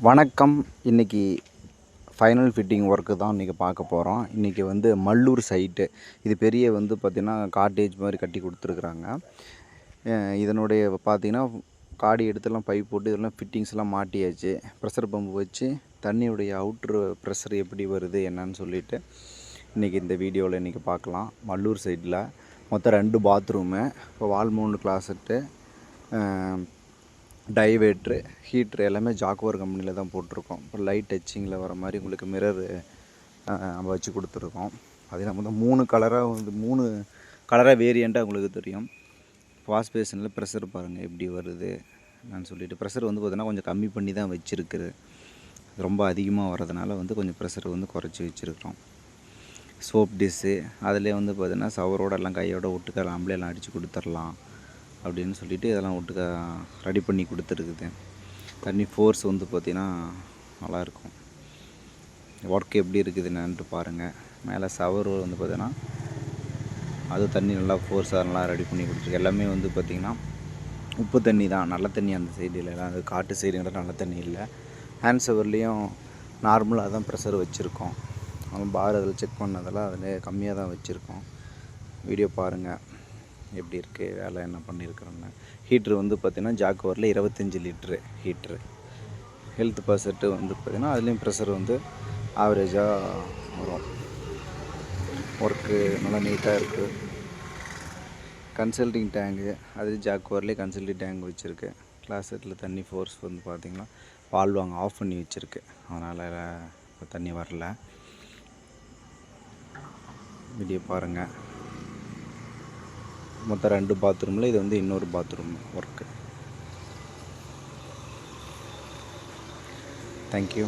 வணக்கம். இன்றைக்கி final fitting work தான் இன்றைக்கி பார்க்க போகிறோம். இன்றைக்கி வந்து மல்லூர் சைட்டு. இது பெரிய வந்து பார்த்திங்கன்னா காட்டேஜ் மாதிரி கட்டி கொடுத்துருக்குறாங்க. இதனுடைய பார்த்திங்கன்னா காடி எடுத்துலாம் பைப் போட்டு இதெல்லாம் ஃபிட்டிங்ஸ்லாம் மாட்டியாச்சு. ப்ரெஷர் பம்பு வச்சு தண்ணியுடைய அவுட்ரு ப்ரெஷர் எப்படி வருது என்னன்னு சொல்லிவிட்டு இன்றைக்கி இந்த வீடியோவில் இன்றைக்கி பார்க்கலாம். மல்லூர் சைட்டில் மொத்தம் 2 பாத்ரூமு, இப்போ வால் மவுண்ட் கிளாசெட்டு, டைவேட்ரு, ஹீட்ரு எல்லாமே ஜாக்குவார் கம்பெனியில் தான் போட்டிருக்கோம். இப்போ லைட் டச்சிங்கில் வர மாதிரி உங்களுக்கு மிரர் நம்ம வச்சு கொடுத்துருக்கோம். அது நம்ம வந்து 3 கலராக வந்து 3 கலராக வேரியண்ட்டாக உங்களுக்கு தெரியும். வாஷ் பேஷனில் ப்ரெஷர் பாருங்கள் எப்படி வருது நான் சொல்லிவிட்டு. ப்ரெஷர் வந்து பார்த்திங்கன்னா கொஞ்சம் கம்மி பண்ணி தான் வச்சுருக்குது. ரொம்ப அதிகமாக வர்றதுனால வந்து கொஞ்சம் ப்ரெஷர் வந்து குறைச்சி வச்சுருக்கிறோம். சோப் டிஷ்ஷு அதிலே வந்து பார்த்திங்கன்னா சவரோடு எல்லாம் கையோட ஒட்டுக்க நம்மளே எல்லாம் அடித்து கொடுத்துர்லாம் அப்படின்னு சொல்லிவிட்டு இதெல்லாம் ஒட்டுக்க ரெடி பண்ணி கொடுத்துருக்குது. தண்ணி ஃபோர்ஸ் வந்து பார்த்திங்கன்னா நல்லாயிருக்கும். ஒர்க் எப்படி இருக்குது என்னன்ட்டு பாருங்கள். மேலே சவர் வந்து பார்த்திங்கன்னா அது தண்ணி நல்லா ஃபோர்ஸாக நல்லா ரெடி பண்ணி கொடுத்துருக்கு. எல்லாமே வந்து பார்த்திங்கன்னா உப்பு தண்ணி தான், நல்ல தண்ணி அந்த சைடு இல்லை. அது காட்டு சைடுங்கிற நல்ல தண்ணி இல்லை. ஹேண்ட் ஷவர்லேயும் நார்மலாக தான் ப்ரெஷர் வச்சுருக்கோம். அவன் பார் அதில் செக் பண்ணதெல்லாம் அதில் கம்மியாக தான் வச்சுருக்கோம். வீடியோ பாருங்கள் எப்படி இருக்குது, வேலை என்ன பண்ணியிருக்கிறோன்னு. ஹீட்ரு வந்து பார்த்திங்கன்னா ஜாக்குவாரில் 25 லிட்ரு ஹீட்ரு. ஹெல்த் பர்செட்டு வந்து பார்த்திங்கன்னா அதுலேயும் ப்ரெஷர் வந்து ஆவரேஜாக வரும். ஒர்க்கு நல்லா நீட்டாக இருக்குது. கன்சல்டிங் டேங்கு அது ஜாக்குவார்லேயே கன்சல்டிங் டேங்க் வச்சுருக்கு. கிளாஸெட்டில் தண்ணி ஃபோர்ஸ் வந்து பார்த்திங்கன்னா வால்வு அங்கே ஆஃப் பண்ணி வச்சுருக்கு. அதனால் இப்போ தண்ணி வரல. வீடியோ பாருங்கள். மொத்தம் 2 பாத்ரூமில் இது வந்து இன்னொரு பாத்ரூம் ஒர்க்கு. தேங்க்யூ.